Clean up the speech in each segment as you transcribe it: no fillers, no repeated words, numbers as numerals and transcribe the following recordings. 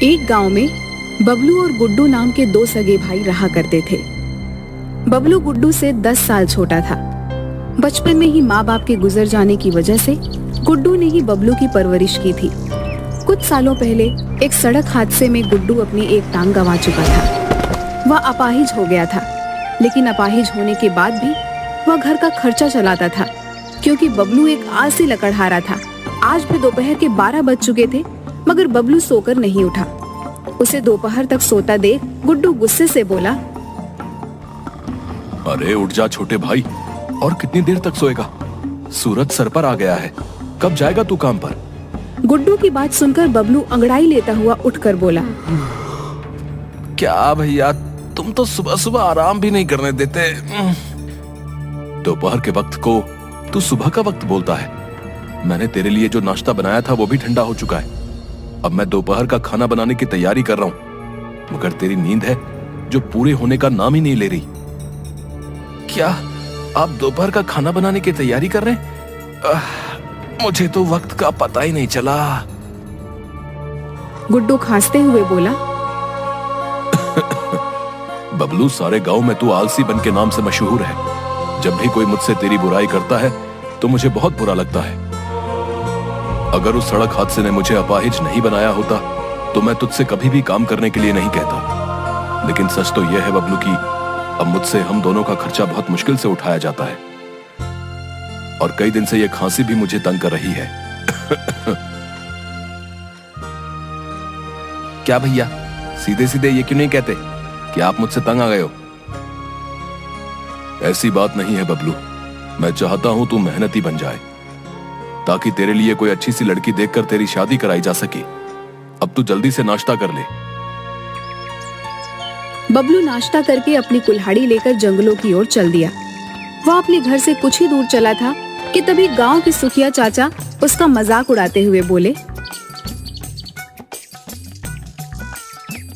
एक गांव में बबलू और गुड्डू नाम के दो सगे भाई रहा करते थे। बबलू गुड्डू से 10 साल छोटा था। बचपन में ही माँ बाप के गुजर जाने की वजह से गुड्डू ने ही बबलू की परवरिश की थी। कुछ सालों पहले एक सड़क हादसे में गुड्डू अपनी एक टांग गंवा चुका था। वह अपाहिज हो गया था, लेकिन अपाहिज होने के बाद भी वह घर का खर्चा चलाता था, क्योंकि बबलू एक आलसी लकड़हारा था। आज भी दोपहर के 12 बज चुके थे, मगर बबलू सोकर नहीं उठा। उसे दोपहर तक सोता देख गुड्डू गुस्से से बोला, अरे उठ जा छोटे भाई, और कितनी देर तक सोएगा? सूरज सर पर आ गया है, कब जाएगा तू काम पर? गुड्डू की बात सुनकर बबलू अंगड़ाई लेता हुआ उठकर बोला, क्या भैया, तुम तो सुबह सुबह आराम भी नहीं करने देते। दोपहर के वक्त को तू सुबह का वक्त बोलता है। मैंने तेरे लिए जो नाश्ता बनाया था वो भी ठंडा हो चुका है। अब मैं दोपहर का खाना बनाने की तैयारी कर रहा हूँ, मगर तेरी नींद है जो पूरे होने का नाम ही नहीं ले रही। क्या आप दोपहर का खाना बनाने की तैयारी कर रहे हैं? मुझे तो वक्त का पता ही नहीं चला। गुड्डू खांसते हुए बोला, बबलू, सारे गांव में तू आलसी बन के नाम से मशहूर है। जब भी कोई मुझसे तेरी बुराई करता है तो मुझे बहुत बुरा लगता है। अगर उस सड़क हादसे ने मुझे अपाहिज नहीं बनाया होता तो मैं तुझसे कभी भी काम करने के लिए नहीं कहता। लेकिन सच तो यह है बबलू कि अब मुझसे हम दोनों का खर्चा बहुत मुश्किल से उठाया जाता है, और कई दिन से यह खांसी भी मुझे तंग कर रही है। क्या भैया, सीधे सीधे ये क्यों नहीं कहते कि आप मुझसे तंग आ गए हो? ऐसी बात नहीं है बबलू, मैं चाहता हूं तू मेहनती बन जाए, ताकि तेरे लिए कोई अच्छी सी लड़की देखकर तेरी शादी कराई जा सके। अब तू जल्दी से नाश्ता कर ले। बबलू नाश्ता करके अपनी कुल्हाड़ी लेकर जंगलों की ओर चल दिया। वह अपने घर से कुछ ही दूर चला था कि तभी गांव के सुखिया चाचा उसका मजाक उड़ाते हुए बोले,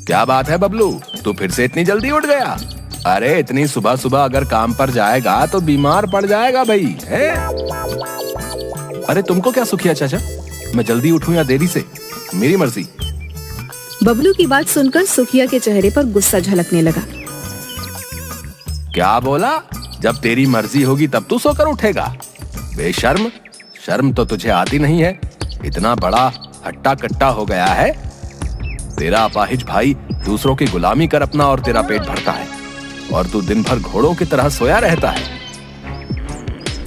क्या बात है बबलू, तू फिर से इतनी जल्दी उठ गया? अरे इतनी सुबह सुबह अगर काम पर जाएगा तो बीमार पड़ जाएगा भाई, है? अरे तुमको क्या सुखिया चाचा, मैं जल्दी उठूं या देरी से, मेरी मर्जी। बबलू की बात सुनकर सुखिया के चेहरे पर गुस्सा झलकने लगा। क्या बोला? जब तेरी मर्जी होगी तब तू सोकर उठेगा? बेशर्म, शर्म तो तुझे आती नहीं है। इतना बड़ा हट्टा कट्टा हो गया है। तेरा अपाहिज भाई दूसरों की गुलामी कर अपना और तेरा पेट भरता है, और तू दिन भर घोड़ों की तरह सोया रहता है।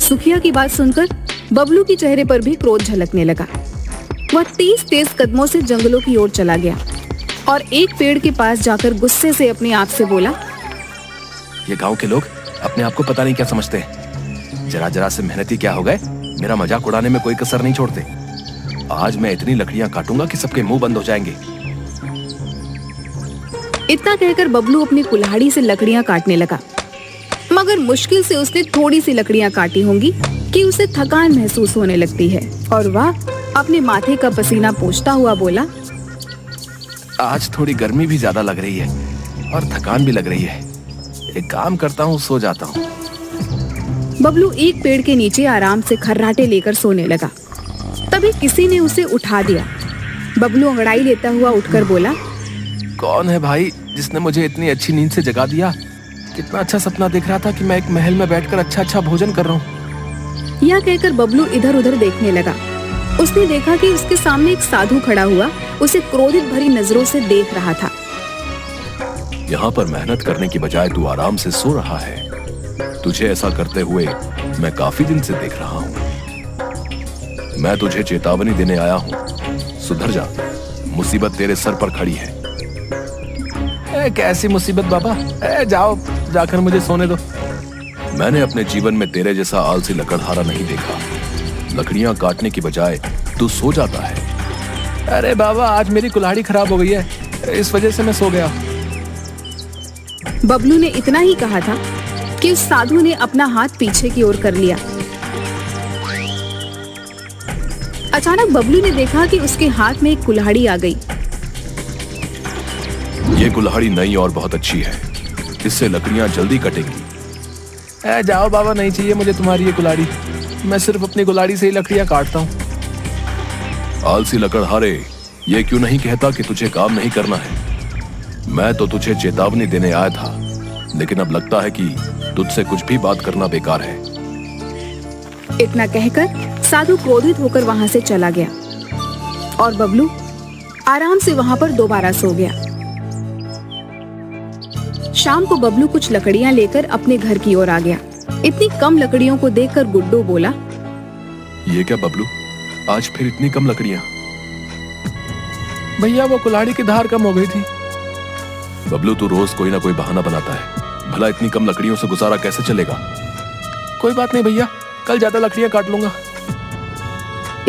सुखिया की बात सुनकर बबलू के चेहरे पर भी क्रोध झलकने लगा। वह तेज कदमों से जंगलों की ओर चला गया और एक पेड़ के पास जाकर गुस्से से अपने आप से बोला, ये गांव के लोग अपने आप को पता नहीं क्या समझते हैं। जरा जरा से मेहनती क्या हो गए, मेरा मजाक उड़ाने में कोई कसर नहीं छोड़ते। आज मैं इतनी लकड़ियां काटूंगा कि सबके मुंह बंद हो जाएंगे। इतना कहकर बबलू अपनी कुल्हाड़ी से लकड़ियां काटने लगा, मगर मुश्किल से उसने थोड़ी सी लकड़ियां काटी होंगी कि उसे थकान महसूस होने लगती है, और वह अपने माथे का पसीना पोंछता हुआ बोला, आज थोड़ी गर्मी भी ज्यादा लग रही है और थकान भी लग रही है। एक काम करता हूँ, सो जाता हूँ। बबलू एक पेड़ के नीचे आराम से खर्राटे लेकर सोने लगा। तभी किसी ने उसे उठा दिया। बबलू अंगड़ाई लेता हुआ उठकर बोला, कौन है भाई जिसने मुझे इतनी अच्छी नींद से जगा दिया? कितना अच्छा सपना देख रहा था कि मैं एक महल में बैठकर अच्छा अच्छा भोजन कर रहा हूँ। यह कहकर बबलू इधर उधर देखने लगा। उसने देखा कि उसके सामने एक साधु खड़ा हुआ उसे क्रोधित भरी नजरों से देख रहा था। यहाँ पर मेहनत करने की बजाय तू आराम से सो रहा है। तुझे ऐसा करते हुए मैं काफी दिन से देख रहा हूँ। मैं तुझे चेतावनी देने आया हूँ, सुधर जा, मुसीबत तेरे सर पर खड़ी है। कैसी मुसीबत बाबा? जाओ, जाकर मुझे सोने दो। मैंने अपने जीवन में तेरे जैसा आलसी लकड़हारा नहीं देखा। लकड़ियां काटने की बजाय तू सो जाता है। अरे बाबा, आज मेरी कुल्हाड़ी खराब हो गई है, इस वजह से मैं सो गया। बबलू ने इतना ही कहा था कि उस साधु ने अपना हाथ पीछे की ओर कर लिया। अचानक बबलू ने देखा कि उसके हाथ में एक कुल्हाड़ी आ गई। ये कुल्हाड़ी नई और बहुत अच्छी है, इससे लकड़ियां जल्दी कटेंगी। जाओ बाबा, नहीं चाहिए मुझे तुम्हारी ये कुल्हाड़ी, मैं सिर्फ अपनी कुल्हाड़ी से ही लकड़ियां काटता हूँ। आलसी लकड़हारे, ये क्यों नहीं कहता कि तुझे काम नहीं करना है? मैं तो तुझे चेतावनी देने आया था, लेकिन अब लगता है कि तुझसे कुछ भी बात करना बेकार है। इतना कहकर साधु क्रोधित होकर वहां से चला गया और बबलू आराम से वहां पर दोबारा सो गया। शाम को बबलू कुछ लकड़ियां लेकर अपने घर की ओर आ गया। इतनी कम लकड़ियों को देखकर गुड्डू बोला, ये क्या बबलू, आज फिर इतनी कम लकड़ियां? भैया वो कुल्हाड़ी की धार कम हो गई थी। बबलू तू रोज कोई ना कोई बहाना बनाता है, भला इतनी कम लकड़ियों से गुजारा कैसे चलेगा? कोई बात नहीं भैया, कल ज्यादा लकड़ियां काट लूंगा।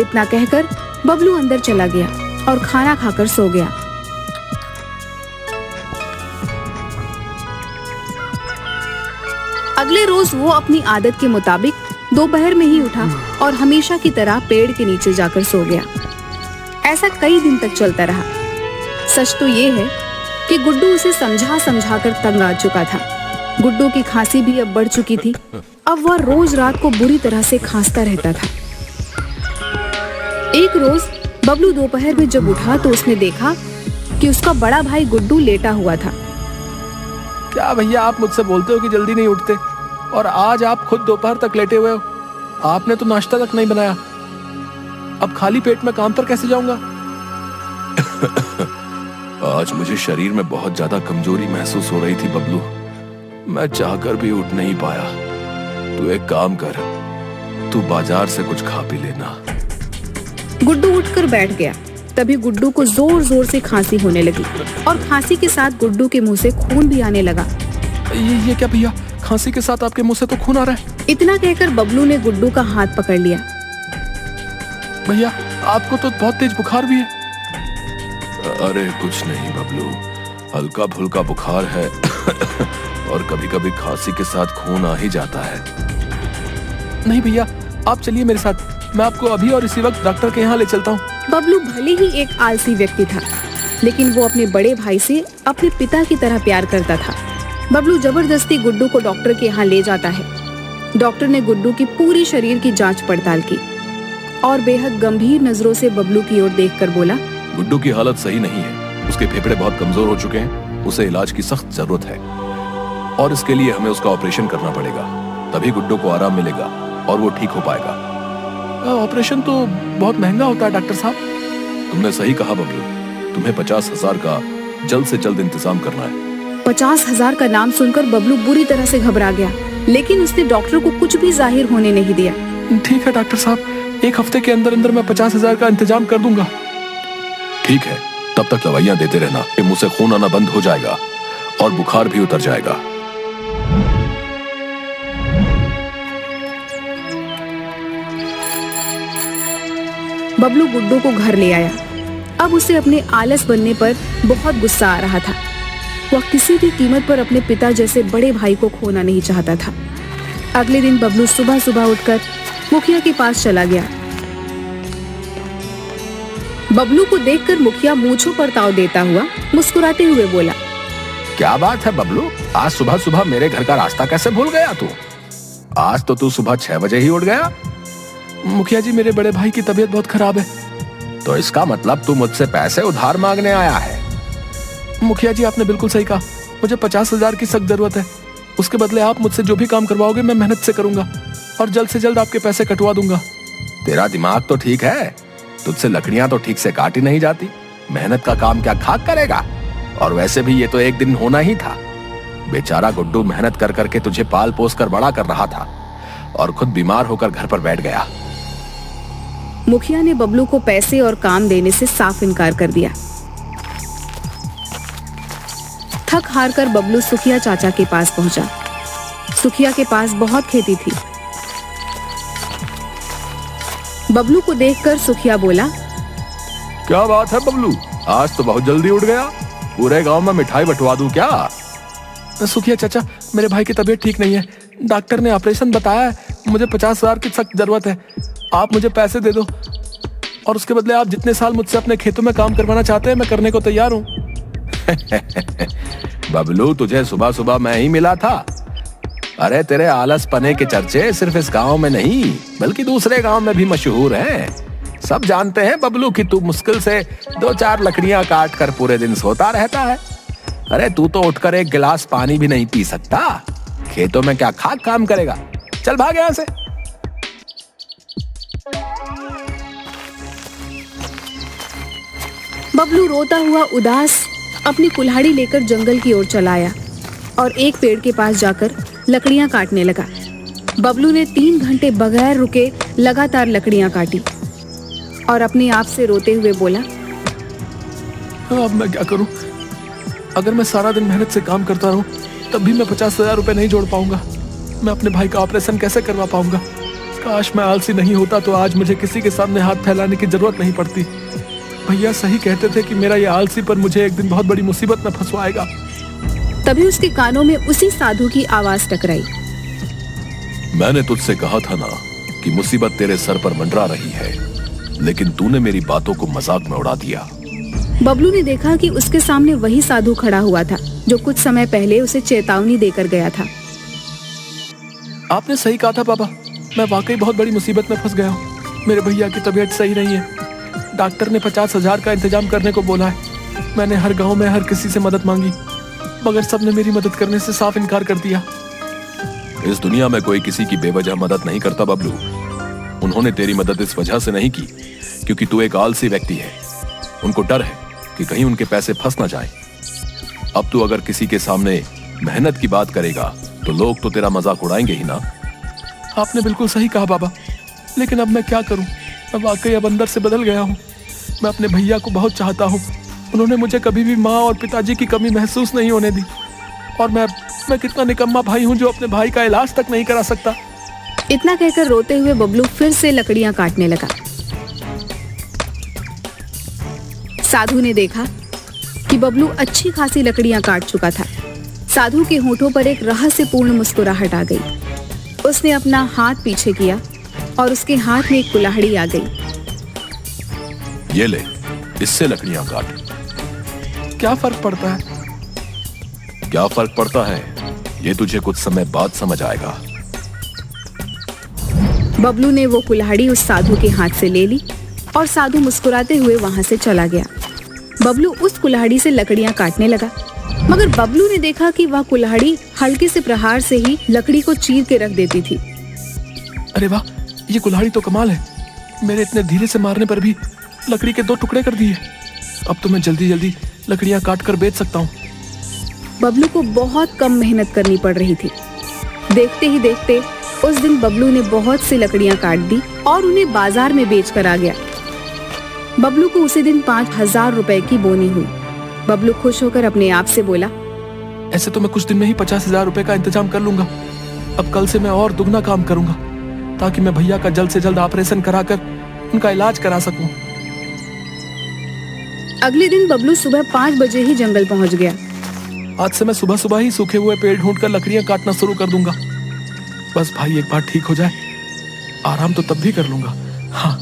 इतना कहकर बबलू अंदर चला गया और खाना खाकर सो गया। अगले रोज वो अपनी आदत के मुताबिक दोपहर में ही उठा और हमेशा की तरह पेड़ के नीचे जाकर सो गया। ऐसा कई दिन तक चलता रहा। सच तो ये है कि गुड्डू उसे समझा समझा कर तंग आ चुका था। गुड्डू की खांसी भी अब बढ़ चुकी थी। अब वह रोज रात को बुरी तरह से खांसता रहता था। एक रोज बबलू दोपहर में जब उठा तो उसने देखा कि उसका बड़ा भाई गुड्डू लेटा हुआ था। क्या भैया, आप मुझसे बोलते हो कि जल्दी नहीं उठते, और आज आप खुद दोपहर तक लेटे हुए हो। आपने तो नाश्ता तक नहीं बनाया। अब खाली पेट में काम पर कैसे जाऊंगा? आज मुझे शरीर में बहुत ज्यादा कमजोरी महसूस हो रही थी बबलू, मैं चाहकर भी उठ नहीं पाया। तू एक काम कर, तू बाजार से कुछ खा पी लेना। गुड्डू उठकर बैठ गया। तभी गुड्डू को जोर जोर से खांसी होने लगी और खांसी के साथ गुड्डू के मुंह से खून भी आने लगा। ये क्या भैया, खांसी के साथ आपके मुंह से तो खून आ रहा है। इतना कहकर बबलू ने गुड्डू का हाथ पकड़ लिया। भैया, आपको तो बहुत तेज बुखार भी है। अरे कुछ नहीं बबलू, हल्का फुल्का बुखार है और कभी कभी खांसी के साथ खून आ ही जाता है। नहीं भैया, आप चलिए मेरे साथ, मैं आपको अभी और इसी वक्त डॉक्टर के यहाँ ले चलता हूँ। बबलू भले ही एक आलसी व्यक्ति था, लेकिन वो अपने बड़े भाई से अपने पिता की तरह प्यार करता था। बबलू जबरदस्ती गुड्डू को डॉक्टर के यहाँ ले जाता है। डॉक्टर ने गुड्डू की पूरी शरीर की जांच पड़ताल की और बेहद गंभीर नजरों से बबलू की ओर देखकर बोला, गुड्डू की हालत सही नहीं है, उसके फेफड़े बहुत कमजोर हो चुके हैं, उसे इलाज की सख्त जरूरत है और इसके लिए हमें उसका ऑपरेशन करना पड़ेगा, तभी गुड्डू को आराम मिलेगा और वो ठीक हो पाएगा। ऑपरेशन तो बहुत महंगा होता है डॉक्टर साहब। तुमने सही कहा बबलू, तुम्हें 50,000 का जल्द से जल्द इंतजाम करना है। 50,000 का नाम सुनकर बबलू बुरी तरह से घबरा गया, लेकिन उसने डॉक्टर को कुछ भी जाहिर होने नहीं दिया। ठीक है डॉक्टर साहब, एक हफ्ते के अंदर अंदर मैं 50,000 का इंतजाम कर दूंगा। ठीक है, तब तक दवाइयां देते रहना, मुंह से खून आना बंद हो जाएगा और बुखार भी उतर जाएगा। बबलू गुड्डू को घर ले आया। अब उसे अपने आलस बनने पर बहुत गुस्सा आ रहा था। वह किसी भी कीमत पर अपने पिता जैसे बड़े भाई को खोना नहीं चाहता था। अगले दिन बबलू सुबह सुबह उठकर मुखिया के पास चला गया। बबलू को देखकर मुखिया मूंछों पर ताव देता हुआ मुस्कुराते हुए बोला, क्या बात है बबलू, आज सुबह सुबह मेरे घर का रास्ता कैसे भूल गया तू? आज तो तू सुबह 6 बजे ही उठ गया। मुखिया जी, मेरे बड़े भाई की तबीयत बहुत खराब है। तो इसका मतलब तू मुझसे पैसे उधार मांगने आया है? मुखिया जी, आपने बिल्कुल सही कहा, मुझे 50,000 की सख्त जरूरत है। उसके बदले आप मुझसे जो भी काम करवाओगे मैं मेहनत से करूंगा और जल्द से जल्द आपके पैसे कटवा दूंगा। तेरा दिमाग तो ठीक है, तुझसे लकड़ियां तो ठीक से काटी नहीं जाती। मेहनत का काम क्या खाक करेगा? और वैसे भी ये तो एक दिन होना ही था। बेचारा गुड्डू मेहनत कर करके तुझे पाल पोस कर बड़ा कर रहा था और खुद बीमार होकर घर पर बैठ गया। मुखिया ने बबलू को पैसे और काम देने से साफ इनकार कर दिया। थक हार कर बबलू सुखिया चाचा के पास पहुंचा। सुखिया के पास बहुत खेती थी। बबलू को देखकर सुखिया बोला, क्या बात है बबलू, आज तो बहुत जल्दी उठ गया। पूरे गांव में मिठाई बंटवा दूं क्या? सुखिया चाचा, मेरे भाई की तबीयत ठीक नहीं है। डॉक्टर ने ऑपरेशन बताया है, मुझे 50,000 की सख्त जरूरत है। आप मुझे पैसे दे दो और उसके बदले आप जितने साल मुझसे अपने खेतों में काम करवाना चाहते हैं मैं करने को तैयार हूँ। बबलू, तुझे सुबह सुबह मैं ही मिला था। अरे तेरे आलस पने के चर्चे सिर्फ इस गांव में नहीं बल्कि दूसरे गांव में भी मशहूर हैं। सब जानते हैं बबलू कि तू मुश्किल से 2-4 लकड़ियां काट कर पूरे दिन सोता रहता है। अरे तू तो उठकर एक गिलास पानी भी नहीं पी सकता। खेतों में क्या खाक काम करेगा? चल भाग यहां से। बबलू रोता हुआ उदास अपनी कुल्हाड़ी लेकर जंगल की ओर चला आया और एक पेड़ के पास जाकर लकड़ियां काटने लगा। बबलू ने 3 घंटे बगैर रुके लगातार लकड़ियां काटी और अपने आप से रोते हुए बोला, अब मैं क्या करूं? अगर मैं सारा दिन मेहनत से काम करता रहूं तब भी मैं 50,000 रुपए नहीं जोड़ पाऊंगा। मैं अपने भाई का ऑपरेशन कैसे करवा पाऊंगा? काश मैं आलसी नहीं होता तो आज मुझे किसी के सामने हाथ फैलाने की जरूरत नहीं पड़ती। भैया सही कहते थे कि मेरा ये आलसी पर मुझे एक दिन बहुत बड़ी मुसीबत में फंसवाएगा। तभी उसके कानों में उसी साधु की आवाज टकराई। मैंने तुझसे कहा था ना कि मुसीबत तेरे सर पर मंडरा रही है, लेकिन तूने मेरी बातों को मजाक में उड़ा दिया। बबलू ने देखा कि उसके सामने वही साधु खड़ा हुआ था जो कुछ समय पहले उसे चेतावनी देकर गया था। आपने सही कहा था पापा, मैं वाकई बहुत बड़ी मुसीबत में फंस गया हूँ। मेरे भैया की तबीयत सही नहीं है। डॉक्टर ने 50,000 का इंतजाम करने को बोला है। मैंने हर गांव में हर किसी से मदद मांगी, मगर सबने मेरी मदद करने से साफ इनकार कर दिया। इस दुनिया में कोई किसी की बेवजह मदद नहीं करता बबलू। उन्होंने तेरी मदद इस वजह से नहीं की क्योंकि तू एक आलसी व्यक्ति है। उनको डर है कि कहीं उनके पैसे फंस ना जाएं। अब तू अगर किसी के सामने मेहनत की बात करेगा तो लोग तो तेरा मजाक उड़ाएंगे ही ना। आपने बिल्कुल सही कहा बाबा, लेकिन अब मैं क्या करूं? मैं वाकई अब अंदर से बदल गया हूं। मैं अपने भैया को बहुत चाहता हूं। उन्होंने मुझे कभी भी माँ और पिताजी की कमी महसूस नहीं होने दी। और मैं कितना निकम्मा भाई हूं जो अपने भाई का इलाज तक नहीं करा सकता। इतना कहकर रोते हुए बबलू फिर से लकड़ियां काटने लगा। साधु ने देखा कि बबलू अच्छी खासी लकड़ियां काट चुका था। साधु के होठों पर एक रहस्यपूर्ण मुस्कुराहट आ गई। उसने अपना हाथ पीछे किया और उसके हाथ में एक कुल्हाड़ी आ गई। ये ले, इससे लकड़ियां काट। क्या फर्क पड़ता है? क्या फर्क पड़ता है ये तुझे कुछ समय बाद समझ आएगा। बबलू ने वो कुल्हाड़ी उस साधु के हाथ से ले ली और साधु मुस्कुराते हुए वहां से चला गया। बबलू उस कुल्हाड़ी से लकड़ियां काटने लगा, मगर बबलू ने देखा कि वह कुल्हाड़ी हल्के से प्रहार से ही लकड़ी को चीर के रख देती थी। अरे वाह, ये कुल्हाड़ी तो कमाल है। मेरे इतने धीरे से मारने पर भी लकड़ी के 2 टुकड़े कर दिए। अब तो मैं जल्दी जल्दी लकड़ियां काट कर बेच सकता हूँ। बबलू को बहुत कम मेहनत करनी पड़ रही थी। देखते ही देखते उस दिन बबलू ने बहुत सी लकड़ियां काट दी और उन्हें बाजार में बेच कर आ गया। बबलू को उसी दिन 5,000 रुपए की बोनी हुई। बबलू खुश होकर अपने आप से बोला, ऐसे तो मैं कुछ दिन में ही 50,000 रुपए का इंतजाम कर लूंगा। अब कल से मैं और दुगना काम करूंगा ताकि मैं भैया का जल्द से जल्द ऑपरेशन कराकर उनका इलाज करा सकूं। अगले दिन बबलू सुबह 5 बजे ही जंगल पहुंच गया। आज से मैं सुबह सुबह ही सूखे हुए पेड़ ढूंढकर लकड़ियां काटना शुरू कर दूंगा। बस भाई एक बार ठीक हो जाए, आराम तो तब भी कर लूंगा। हाँ।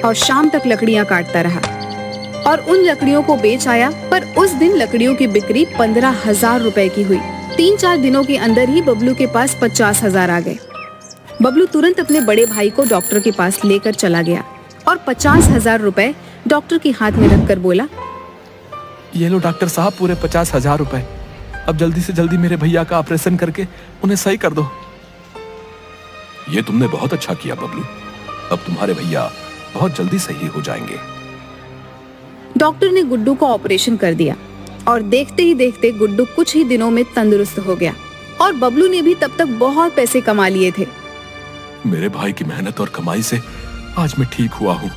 और शाम तक लकड़ियां काटता रहा और उन लकड़ियों को बेच आया। पर उस दिन लकड़ियों की बिक्री 15,000 रुपए की हुई। 3-4 दिनों के अंदर ही बबलू के पास 50,000 आ गए। बबलू तुरंत अपने बड़े भाई को डॉक्टर के पास लेकर चला गया और 50,000 रुपए डॉक्टर के हाथ में रखकर बोला, ये लो डॉक्टर साहब, पूरे 50,000 रुपए। अब जल्दी से जल्दी मेरे भैया का ऑपरेशन करके उन्हें सही कर दो। ये तुमने बहुत अच्छा किया बबलू। अब तुम्हारे भैया बहुत जल्दी सही हो जाएंगे। डॉक्टर ने गुड्डू का ऑपरेशन कर दिया और देखते ही देखते गुड्डू कुछ ही दिनों में तंदुरुस्त हो गया और बबलू ने भी तब तक बहुत पैसे कमा लिए थे। मेरे भाई की मेहनत और कमाई से आज मैं ठीक हुआ हूँ।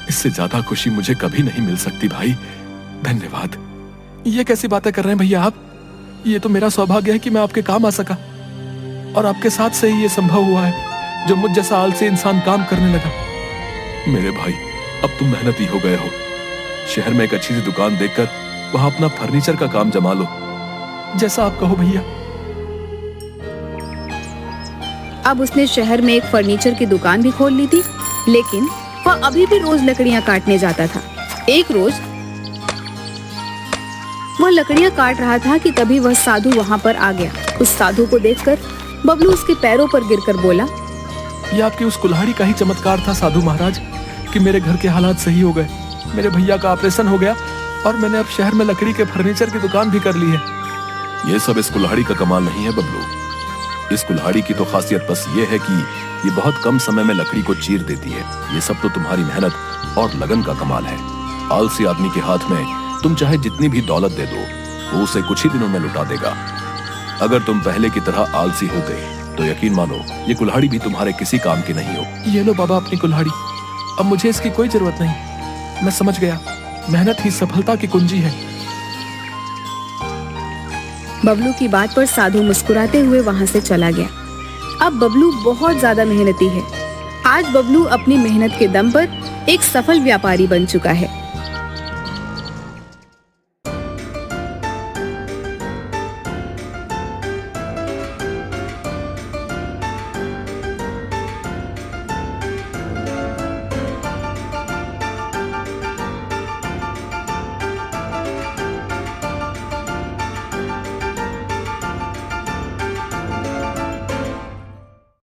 इससे ज्यादा खुशी मुझे कभी नहीं मिल सकती भाई, धन्यवाद। ये कैसी बातें कर रहे हैं भैया आप? ये तो मेरा सौभाग्य है कि मैं आपके काम आ सका और आपके साथ से ही ये संभव हुआ है जो मुझ जैसा आलसी इंसान काम करने लगा। मेरे भाई, अब तुम मेहनती हो गए हो। शहर में एक अच्छी सी दुकान देखकर वहां अपना फर्नीचर का काम जमा लो। जैसा आप कहो भैया। अब उसने शहर में एक फर्नीचर की दुकान भी खोल ली थी, लेकिन वह अभी भी रोज लकड़ियां काटने जाता था। एक रोज वह लकड़ियां काट रहा था कि तभी वह साधु वहां पर आ गया। उस साधु को देखकर बबलू उसके पैरों पर गिरकर बोला, ये आपकी उस कुल्हाड़ी का ही चमत्कार था साधु महाराज कि मेरे घर के हालात सही हो गए। मेरे भैया का ऑपरेशन हो गया और मैंने अब शहर में लकड़ी के फर्नीचर की दुकान भी कर ली है। ये सब इस कुल्हाड़ी का कमाल नहीं है बबलू। इस कुल्हाड़ी की तो खासियत बस ये है कि ये बहुत कम समय में लकड़ी को चीर देती है। ये सब तो तुम्हारी मेहनत और लगन का कमाल है। आलसी आदमी के हाथ में तुम चाहे जितनी भी दौलत दे दो, वो उसे कुछ ही दिनों में लुटा देगा। अगर तुम पहले की तरह आलसी होते तो यकीन मानो ये कुल्हाड़ी भी तुम्हारे किसी काम की नहीं हो। ये लो बाबा अपनी कुल्हाड़ी, अब मुझे इसकी कोई जरूरत नहीं। मैं समझ गया, मेहनत ही सफलता की कुंजी है। बबलू की बात पर साधु मुस्कुराते हुए वहां से चला गया। अब बबलू बहुत ज्यादा मेहनती है। आज बबलू अपनी मेहनत के दम पर एक सफल व्यापारी बन चुका है।